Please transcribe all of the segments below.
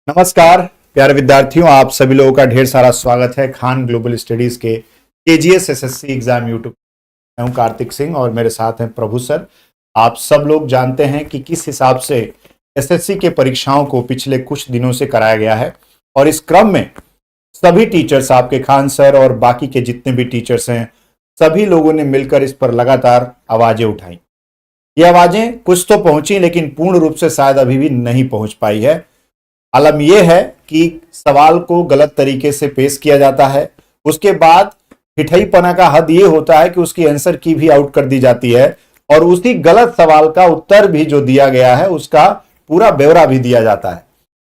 नमस्कार प्यारे विद्यार्थियों, आप सभी लोगों का ढेर सारा स्वागत है खान ग्लोबल स्टडीज के केजीएस एसएससी एग्जाम यूट्यूब। मैं हूं कार्तिक सिंह और मेरे साथ हैं प्रभु सर। आप सब लोग जानते हैं कि किस हिसाब से एसएससी के परीक्षाओं को पिछले कुछ दिनों से कराया गया है और इस क्रम में सभी टीचर्स, आपके खान सर और बाकी के जितने भी टीचर्स हैं, सभी लोगों ने मिलकर इस पर लगातार आवाजें उठाई। ये आवाजें कुछ तो पहुंची, लेकिन पूर्ण रूप से शायद अभी भी नहीं पहुंच पाई है। आलम यह है कि सवाल को गलत तरीके से पेश किया जाता है, उसके बाद ठिठईपना का हद यह होता है कि उसकी आंसर की भी आउट कर दी जाती है और उसी गलत सवाल का उत्तर भी जो दिया गया है उसका पूरा ब्यौरा भी दिया जाता है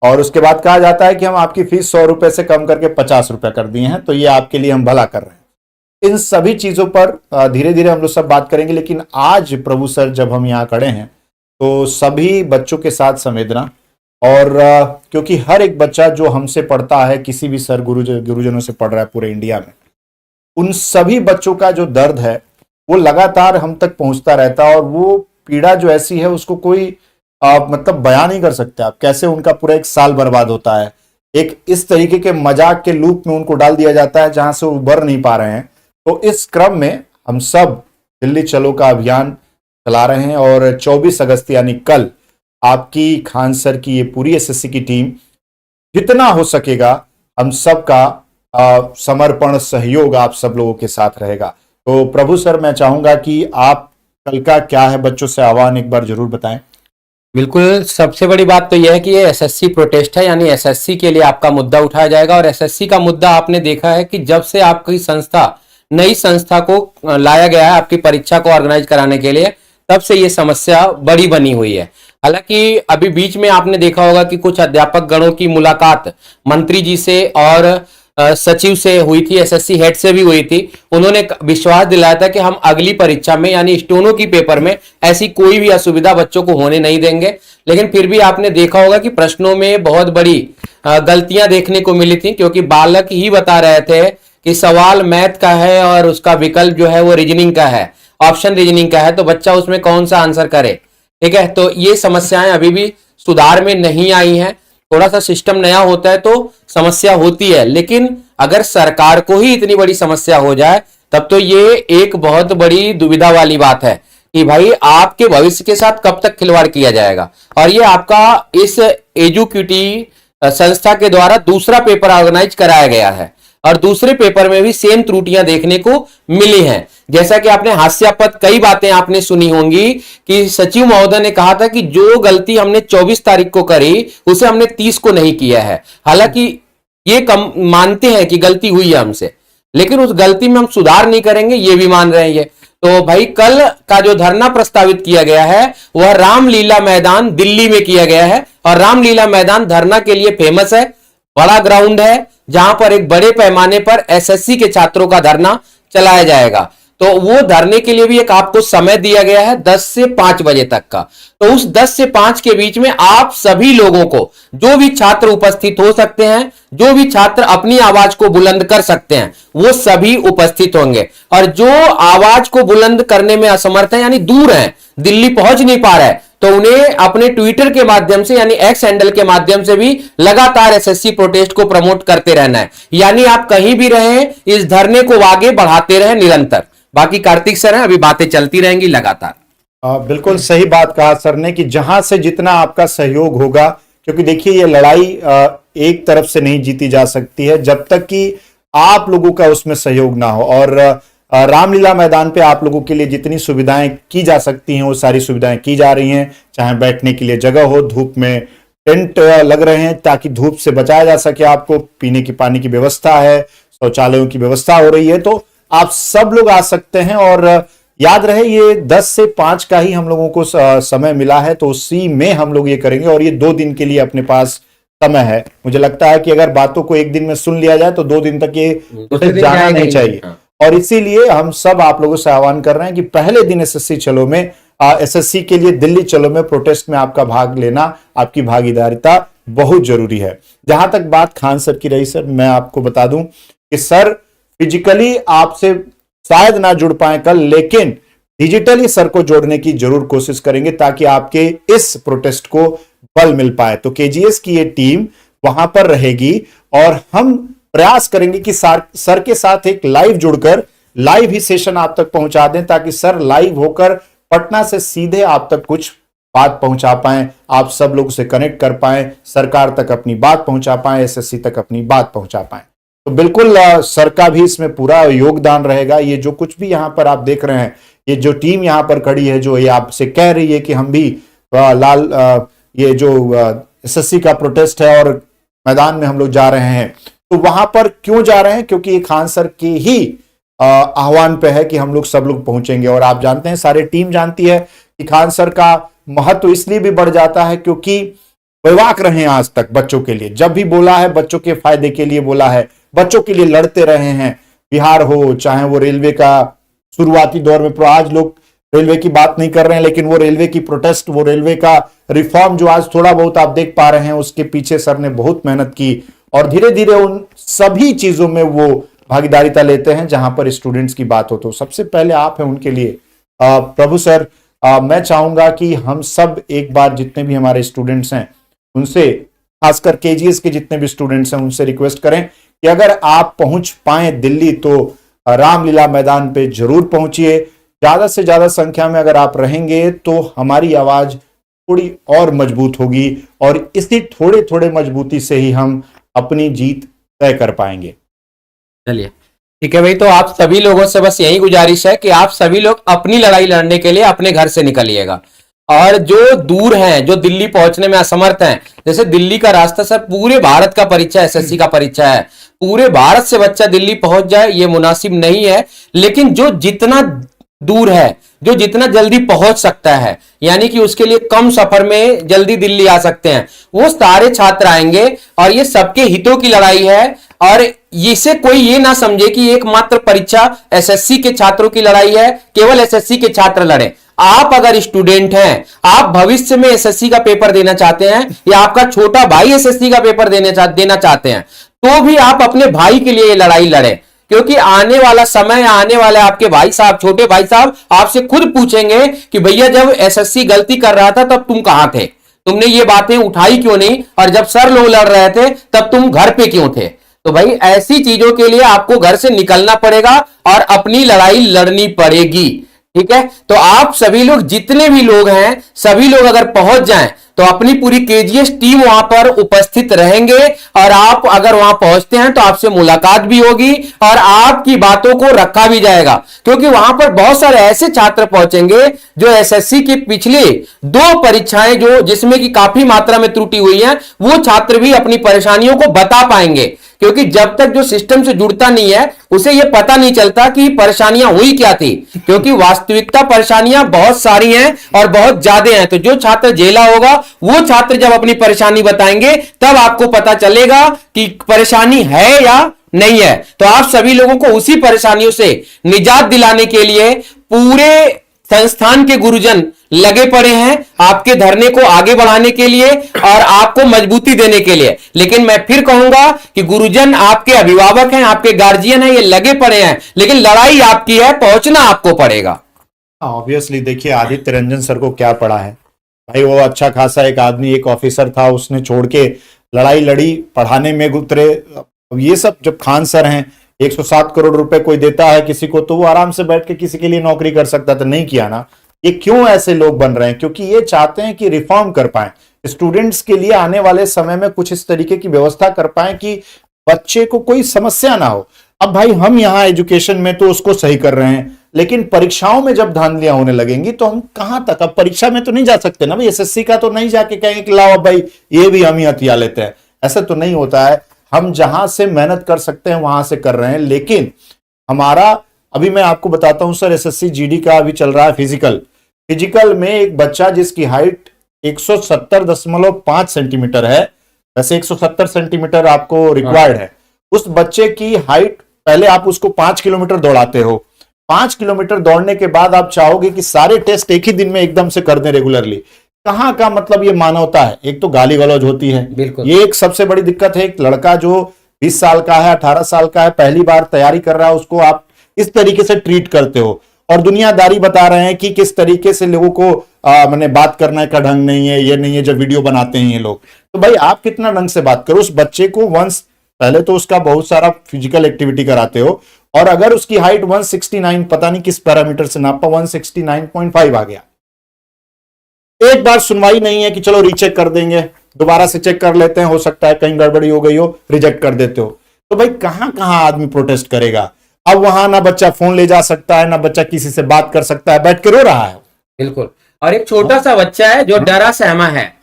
और उसके बाद कहा जाता है कि हम आपकी फीस 100 रुपए से कम करके 50 रुपए कर दिए हैं, तो ये आपके लिए हम भला कर रहे हैं। इन सभी चीजों पर धीरे धीरे हम लोग सब बात करेंगे, लेकिन आज प्रभु सर जब हम यहाँ खड़े हैं तो सभी बच्चों के साथ संवेदना और क्योंकि हर एक बच्चा जो हमसे पढ़ता है, किसी भी सर गुरुजनों से पढ़ रहा है पूरे इंडिया में, उन सभी बच्चों का जो दर्द है वो लगातार हम तक पहुंचता रहता है और वो पीड़ा जो ऐसी है उसको कोई मतलब बयान नहीं कर सकते आप। कैसे उनका पूरा एक साल बर्बाद होता है, एक इस तरीके के मजाक के लूप में उनको डाल दिया जाता है जहां से वो उबर नहीं पा रहे हैं। तो इस क्रम में हम सब दिल्ली चलो का अभियान चला रहे हैं और 24 अगस्त यानी कल आपकी खान सर की ये पूरी एसएससी की टीम जितना हो सकेगा हम सबका समर्पण सहयोग आप सब लोगों के साथ रहेगा। तो प्रभु सर, मैं चाहूंगा कि आप कल का क्या है बच्चों से आह्वान एक बार जरूर बताएं। बिल्कुल, सबसे बड़ी बात तो यह है कि ये एसएससी प्रोटेस्ट है, यानी एसएससी के लिए आपका मुद्दा उठाया जाएगा। और एसएससी का मुद्दा आपने देखा है कि जब से आपकी संस्था, नई संस्था को लाया गया है आपकी परीक्षा को ऑर्गेनाइज कराने के लिए, तब से ये समस्या बड़ी बनी हुई है। हालांकि अभी बीच में आपने देखा होगा कि कुछ अध्यापक गणों की मुलाकात मंत्री जी से और सचिव से हुई थी, एसएससी हेड से भी हुई थी। उन्होंने विश्वास दिलाया था कि हम अगली परीक्षा में यानी स्टोनो की पेपर में ऐसी कोई भी असुविधा बच्चों को होने नहीं देंगे। लेकिन फिर भी आपने देखा होगा कि प्रश्नों में बहुत बड़ी गलतियां देखने को मिली थी, क्योंकि बालक ही बता रहे थे कि सवाल मैथ का है और उसका विकल्प जो है वो रीजनिंग का है, ऑप्शन रीजनिंग का है, तो बच्चा उसमें कौन सा आंसर करे। ठीक है, तो ये समस्याएं अभी भी सुधार में नहीं आई हैं। थोड़ा सा सिस्टम नया होता है तो समस्या होती है, लेकिन अगर सरकार को ही इतनी बड़ी समस्या हो जाए तब तो ये एक बहुत बड़ी दुविधा वाली बात है कि भाई आपके भविष्य के साथ कब तक खिलवाड़ किया जाएगा। और ये आपका इस एजुकेटी संस्था के द्वारा दूसरा पेपर ऑर्गेनाइज कराया गया है और दूसरे पेपर में भी सेम त्रुटियां देखने को मिली हैं। जैसा कि आपने हास्यास्पद कई बातें आपने सुनी होंगी कि सचिव महोदय ने कहा था कि जो गलती हमने 24 तारीख को करी उसे हमने 30 को नहीं किया है। हालांकि ये कम मानते हैं कि गलती हुई है हमसे, लेकिन उस गलती में हम सुधार नहीं करेंगे, ये भी मान रहे हैं ये। तो भाई कल का जो धरना प्रस्तावित किया गया है वह रामलीला मैदान दिल्ली में किया गया है और रामलीला मैदान धरना के लिए फेमस है, बड़ा ग्राउंड है जहां पर एक बड़े पैमाने पर एसएससी के छात्रों का धरना चलाया जाएगा। तो वो धरने के लिए भी एक आपको समय दिया गया है 10 से 5 बजे तक का। तो उस 10 से 5 के बीच में आप सभी लोगों को, जो भी छात्र उपस्थित हो सकते हैं, जो भी छात्र अपनी आवाज को बुलंद कर सकते हैं, वो सभी उपस्थित होंगे। और जो आवाज को बुलंद करने में असमर्थ है यानी दूर है, दिल्ली पहुंच नहीं पा रहा है, तो उन्हें अपने ट्विटर के माध्यम से यानी एक्स हैंडल के माध्यम से भी लगातार एसएससी प्रोटेस्ट को प्रमोट करते रहना है। यानी आप कहीं भी रहें, इस धरने को आगे बढ़ाते रहें निरंतर। बाकी कार्तिक सर हैं, अभी बातें चलती रहेंगी लगातार। बिल्कुल सही बात कहा सर ने कि जहां से जितना आपका सहयोग होगा, क्योंकि देखिए ये लड़ाई एक तरफ से नहीं जीती जा सकती है जब तक कि आप लोगों का उसमें सहयोग ना हो। और रामलीला मैदान पे आप लोगों के लिए जितनी सुविधाएं की जा सकती हैं वो सारी सुविधाएं की जा रही हैं, चाहे बैठने के लिए जगह हो, धूप में टेंट लग रहे हैं ताकि धूप से बचाया जा सके, आपको पीने की पानी की व्यवस्था है, शौचालयों की व्यवस्था हो रही है, तो आप सब लोग आ सकते हैं। और याद रहे ये 10 से 5 का ही हम लोगों को समय मिला है, तो उसी में हम लोग ये करेंगे और ये 2 दिन के लिए अपने पास समय है। मुझे लगता है कि अगर बातों को एक दिन में सुन लिया जाए तो 2 दिन तक ये जाना नहीं चाहिए। और इसीलिए हम सब आप लोगों से आह्वान कर रहे हैं कि पहले दिन एसएससी चलो में, एसएससी के लिए दिल्ली चलो में प्रोटेस्ट में आपका भाग लेना, आपकी भागीदारिता बहुत जरूरी है। जहां तक बात खान सर की रही, सर मैं आपको बता दूं कि सर फिजिकली आपसे शायद ना जुड़ पाए कल, लेकिन डिजिटली सर को जोड़ने की जरूर कोशिश करेंगे ताकि आपके इस प्रोटेस्ट को बल मिल पाए। तो केजीएस की ये टीम वहां पर रहेगी और हम प्रयास करेंगे कि सर के साथ एक लाइव जुड़कर लाइव ही सेशन आप तक पहुंचा दें, ताकि सर लाइव होकर पटना से सीधे आप तक कुछ बात पहुंचा पाएं, आप सब लोग से कनेक्ट कर पाएं, सरकार तक अपनी बात पहुंचा पाएं, एसएससी तक अपनी बात पहुंचा पाएं। तो बिल्कुल सर का भी इसमें पूरा योगदान रहेगा। ये जो कुछ भी यहां पर आप देख रहे हैं, ये जो टीम यहां पर खड़ी है, जो ये आपसे कह रही है कि हम भी ये जो एसएससी का प्रोटेस्ट है और मैदान में हम लोग जा रहे हैं, तो वहां पर क्यों जा रहे हैं? क्योंकि ये खान सर के ही आह्वान पे है कि हम लोग सब लोग पहुंचेंगे। और आप जानते हैं, सारी टीम जानती है कि खान सर का महत्व इसलिए भी बढ़ जाता है क्योंकि बेबाक रहे हैं आज तक बच्चों के लिए। जब भी बोला है बच्चों के फायदे के लिए बोला है, बच्चों के लिए लड़ते रहे हैं। बिहार हो, चाहे वो रेलवे का शुरुआती दौर में, आज लोग रेलवे की बात नहीं कर रहे हैं, लेकिन वो रेलवे की प्रोटेस्ट, वो रेलवे का रिफॉर्म जो आज थोड़ा बहुत आप देख पा रहे हैं, उसके पीछे सर ने बहुत मेहनत की और धीरे धीरे उन सभी चीजों में वो भागीदारिता लेते हैं जहां पर स्टूडेंट्स की बात हो। तो सबसे पहले आप हैं उनके लिए। प्रभु सर, मैं चाहूंगा कि हम सब एक बार जितने भी हमारे स्टूडेंट्स हैं उनसे, खासकर केजीएस के जितने भी स्टूडेंट्स हैं, उनसे रिक्वेस्ट करें कि अगर आप पहुंच पाए दिल्ली तो रामलीला मैदान पे जरूर पहुंचिए। ज्यादा से ज्यादा संख्या में अगर आप रहेंगे तो हमारी आवाज थोड़ी और मजबूत होगी और इसी थोड़े थोड़े मजबूती से ही हम अपनी जीत तय कर पाएंगे। चलिए ठीक है भाई, तो आप सभी लोगों से बस यही गुजारिश है कि आप सभी लोग अपनी लड़ाई लड़ने के लिए अपने घर से निकलिएगा। और जो दूर हैं, जो दिल्ली पहुंचने में असमर्थ हैं, जैसे दिल्ली का रास्ता सर पूरे भारत का परीक्षा, एसएससी का परीक्षा है, पूरे भारत से बच्चा दिल्ली पहुंच जाए ये मुनासिब नहीं है। लेकिन जो जितना दूर है, जो जितना जल्दी पहुंच सकता है, यानी कि उसके लिए कम सफर में जल्दी दिल्ली आ सकते हैं, वो सारे छात्र आएंगे। और ये सबके हितों की लड़ाई है और इसे कोई ये ना समझे कि एकमात्र परीक्षा एसएससी के छात्रों की लड़ाई है, केवल एसएससी के छात्र लड़े। आप अगर स्टूडेंट हैं, आप भविष्य में एसएससी का पेपर देना चाहते हैं या आपका छोटा भाई एसएससी का पेपर देना चाहते हैं, तो भी आप अपने भाई के लिए ये लड़ाई लड़े। क्योंकि आने वाला समय, आने वाले आपके भाई साहब, छोटे भाई साहब आपसे खुद पूछेंगे कि भैया जब एसएससी गलती कर रहा था तब तुम कहां थे, तुमने ये बातें उठाई क्यों नहीं, और जब सर लोग लड़ रहे थे तब तुम घर पे क्यों थे। तो भाई ऐसी चीजों के लिए आपको घर से निकलना पड़ेगा और अपनी लड़ाई लड़नी पड़ेगी। ठीक है, तो आप सभी लोग, जितने भी लोग हैं, सभी लोग अगर पहुंच जाएं तो अपनी पूरी केजीएस टीम वहां पर उपस्थित रहेंगे और आप अगर वहां पहुंचते हैं तो आपसे मुलाकात भी होगी और आपकी बातों को रखा भी जाएगा। क्योंकि वहां पर बहुत सारे ऐसे छात्र पहुंचेंगे जो एसएससी की पिछले 2 परीक्षाएं जो जिसमें कि काफी मात्रा में त्रुटि हुई है, वो छात्र भी अपनी परेशानियों को बता पाएंगे। क्योंकि जब तक जो सिस्टम से जुड़ता नहीं है उसे यह पता नहीं चलता कि परेशानियां हुई क्या थी, क्योंकि वास्तविकता परेशानियां बहुत सारी हैं और बहुत ज्यादा हैं। तो जो छात्र झेला होगा वो छात्र जब अपनी परेशानी बताएंगे तब आपको पता चलेगा कि परेशानी है या नहीं है। तो आप सभी लोगों को उसी परेशानियों से निजात दिलाने के लिए पूरे संस्थान के गुरुजन लगे पड़े हैं, आपके धरने को आगे बढ़ाने के लिए और आपको मजबूती देने के लिए। लेकिन मैं फिर कहूंगा कि गुरुजन आपके अभिभावक हैं, आपके गार्जियन हैं, ये लगे पड़े हैं, लेकिन लड़ाई आपकी है, पहुंचना आपको पड़ेगा। ऑब्वियसली देखिए, आदित्य रंजन सर को क्या पड़ा है भाई, वो अच्छा खासा एक आदमी, एक ऑफिसर था, उसने छोड़ के लड़ाई लड़ी, पढ़ाने में उतरे। ये सब जब खान सर हैं, 107 करोड़ रुपए कोई देता है किसी को तो वो आराम से बैठ के किसी के लिए नौकरी कर सकता था, नहीं किया ना। ये क्यों ऐसे लोग बन रहे हैं? क्योंकि ये चाहते हैं कि रिफॉर्म कर पाए, स्टूडेंट्स के लिए आने वाले समय में कुछ इस तरीके की व्यवस्था कर पाए कि बच्चे को कोई समस्या ना हो। अब भाई हम यहाँ एजुकेशन में तो उसको सही कर रहे हैं, लेकिन परीक्षाओं में जब धांधलियां होने लगेंगी तो हम कहां तक, अब परीक्षा में तो नहीं जा सकते ना भाई, एसएससी का तो नहीं जाके कहेंगे कि लाओ भाई ये भी हम ही हथिया लेते हैं, ऐसा तो नहीं होता है। हम जहां से मेहनत कर सकते हैं वहां से कर रहे हैं। लेकिन हमारा, अभी मैं आपको बताता हूं सर, एसएससी जीडी का अभी चल रहा है फिजिकल में एक बच्चा जिसकी हाइट 170.5 सेंटीमीटर है, वैसे 170 सेंटीमीटर आपको रिक्वायर्ड है, उस बच्चे की हाइट, पहले आप उसको 5 किलोमीटर दौड़ाते हो, 5 किलोमीटर दौड़ने के बाद आप चाहोगे कि सारे टेस्ट एक ही दिन में एकदम से कर दें रेगुलरली। कहां का मतलब ये मानवता है? एक तो गाली गलौज होती है, ये एक सबसे बड़ी दिक्कत है। एक लड़का जो 20 साल का है, 18 साल का है, पहली बार तैयारी कर रहा है, उसको आप इस तरीके से ट्रीट करते हो और दुनियादारी बता रहे हैं कि किस तरीके से लोगों को मैंने बात करने का ढंग नहीं है, ये नहीं है, जब वीडियो बनाते हैं ये लोग। तो भाई आप कितना ढंग से बात करो। उस बच्चे को वंस पहले तो उसका बहुत सारा फिजिकल एक्टिविटी कराते हो, और अगर उसकी हाइट 169 पता नहीं किस पैरामीटर से नापा 169.5 आ गया, एक बार सुनवाई नहीं है कि चलो रीचेक कर देंगे, दोबारा से चेक कर लेते हैं, हो सकता है कहीं गड़बड़ी हो गई हो, रिजेक्ट कर देते हो। तो भाई कहां कहां आदमी प्रोटेस्ट करेगा। अब वहां ना बच्चा फोन ले जा सकता है, ना बच्चा किसी से बात कर सकता है, बैठ के रो रहा है। बिल्कुल। और एक छोटा सा बच्चा है जो डरा सहमा है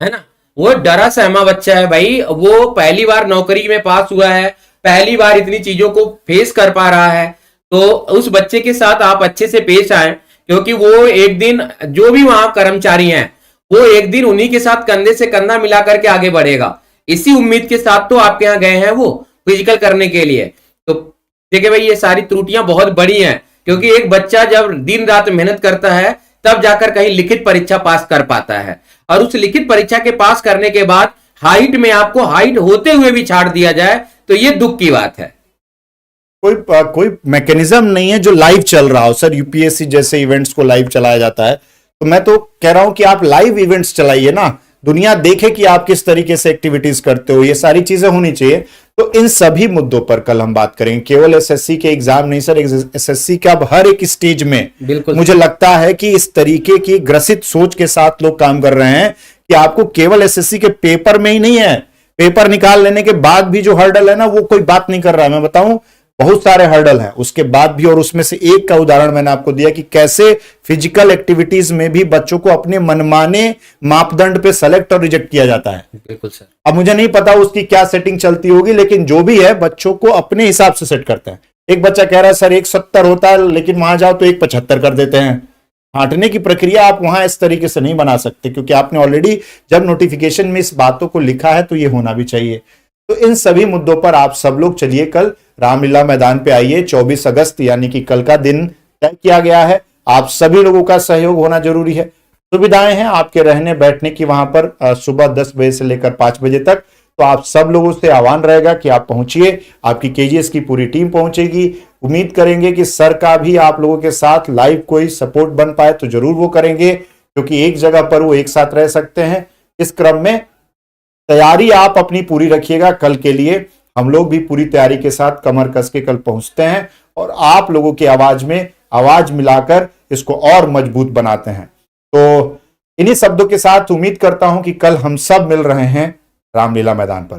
ना, वो डरा सहमा बच्चा है भाई। वो पहली बार नौकरी में पास हुआ है, पहली बार इतनी चीजों को फेस कर पा रहा है। तो उस बच्चे के साथ आप अच्छे से पेश आए, क्योंकि वो एक दिन, जो भी वहां कर्मचारी हैं, वो एक दिन उन्हीं के साथ कंधे से कंधा मिला करके आगे बढ़ेगा। इसी उम्मीद के साथ तो आपके यहाँ गए हैं वो फिजिकल करने के लिए। तो देखिए भाई, ये सारी त्रुटियां बहुत बड़ी हैं, क्योंकि एक बच्चा जब दिन रात मेहनत करता है तब जाकर कहीं लिखित परीक्षा पास कर पाता है, और उस लिखित परीक्षा के पास करने के बाद हाइट में आपको हाइट होते हुए भी छाड़ दिया जाए, तो ये दुख की बात है। कोई मैकेनिज्म नहीं है जो लाइव चल रहा हो। सर यूपीएससी जैसे इवेंट्स को लाइव चलाया जाता है, तो मैं तो कह रहा हूं कि आप लाइव इवेंट्स चलाइए ना, दुनिया देखे कि आप किस तरीके से एक्टिविटीज करते हो। ये सारी चीजें होनी चाहिए। तो इन सभी मुद्दों पर कल हम बात करेंगे। केवल एसएससी के एग्जाम नहीं सर, एसएससी का अब हर एक स्टेज में बिल्कुल मुझे लगता है कि इस तरीके की ग्रसित सोच के साथ लोग काम कर रहे हैं कि आपको केवल एसएससी के पेपर में ही नहीं है, पेपर निकाल लेने के बाद भी जो हर्डल है ना, वो कोई बात नहीं कर रहा है। मैं बताऊं, बहुत सारे हर्डल हैं उसके बाद भी, और उसमें से एक का उदाहरण मैंने आपको दिया कि कैसे फिजिकल एक्टिविटीज में भी बच्चों को अपने मनमाने मापदंड पे सेलेक्ट और रिजेक्ट किया जाता है। बिल्कुल सर। अब मुझे नहीं पता उसकी क्या सेटिंग चलती होगी, लेकिन जो भी है बच्चों को अपने हिसाब से सेट करते हैं। एक बच्चा कह रहा है सर 170 होता है, लेकिन वहां जाओ तो 175 कर देते हैं। छांटने की प्रक्रिया आप वहां इस तरीके से नहीं बना सकते, क्योंकि आपने ऑलरेडी जब नोटिफिकेशन में इस बातों को लिखा है तो ये होना भी चाहिए। तो इन सभी मुद्दों पर आप सब लोग चलिए कल रामलीला मैदान पे आइए। 24 अगस्त यानी कि कल का दिन तय किया गया है। आप सभी लोगों का सहयोग होना जरूरी है। सुविधाएं हैं आपके रहने बैठने की वहां पर सुबह 10 बजे से लेकर 5 बजे तक। तो आप सब लोगों से आह्वान रहेगा कि आप पहुंचिए, आपकी केजीएस की पूरी टीम पहुंचेगी। उम्मीद करेंगे कि सर का भी आप लोगों के साथ लाइव कोई सपोर्ट बन पाए तो जरूर वो करेंगे, क्योंकि एक जगह पर वो एक साथ रह सकते हैं। इस क्रम में तैयारी आप अपनी पूरी रखिएगा कल के लिए। हम लोग भी पूरी तैयारी के साथ कमर कस के कल पहुंचते हैं और आप लोगों की आवाज में आवाज मिलाकर इसको और मजबूत बनाते हैं। तो इन्हीं शब्दों के साथ उम्मीद करता हूं कि कल हम सब मिल रहे हैं रामलीला मैदान पर।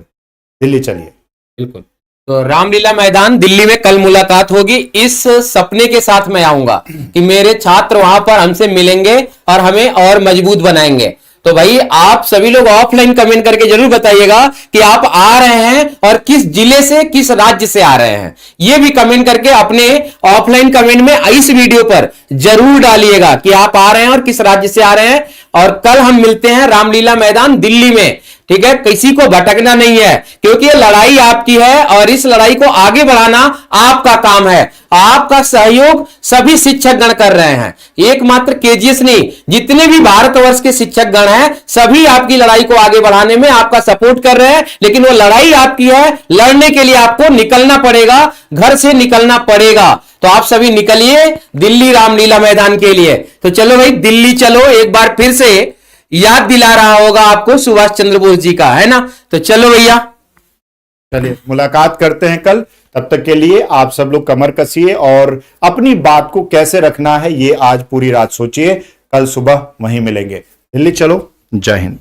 दिल्ली चलिए। बिल्कुल। तो रामलीला मैदान दिल्ली में कल मुलाकात होगी। इस सपने के साथ मैं आऊंगा कि मेरे छात्र वहां पर हमसे मिलेंगे और हमें और मजबूत बनाएंगे। तो भाई आप सभी लोग ऑफलाइन कमेंट करके जरूर बताइएगा कि आप आ रहे हैं और किस जिले से, किस राज्य से आ रहे हैं। ये भी कमेंट करके अपने ऑफलाइन कमेंट में इस वीडियो पर जरूर डालिएगा कि आप आ रहे हैं और किस राज्य से आ रहे हैं। और कल हम मिलते हैं रामलीला मैदान दिल्ली में, ठीक है। किसी को भटकना नहीं है, क्योंकि ये लड़ाई आपकी है और इस लड़ाई को आगे बढ़ाना आपका काम है। आपका सहयोग सभी शिक्षक गण कर रहे हैं, एकमात्र केजीएस नहीं, जितने भी भारतवर्ष के शिक्षक गण हैं सभी आपकी लड़ाई को आगे बढ़ाने में आपका सपोर्ट कर रहे हैं। लेकिन वो लड़ाई आपकी है, लड़ने के लिए आपको निकलना पड़ेगा, घर से निकलना पड़ेगा। तो आप सभी निकलिए दिल्ली रामलीला मैदान के लिए। तो चलो भाई दिल्ली चलो, एक बार फिर से याद दिला रहा होगा आपको सुभाष चंद्र बोस जी का, है ना। तो चलो भैया, चलिए मुलाकात करते हैं कल। तब तक के लिए आप सब लोग कमर कसिए और अपनी बात को कैसे रखना है ये आज पूरी रात सोचिए। कल सुबह वहीं मिलेंगे। दिल्ली चलो। जय हिंद।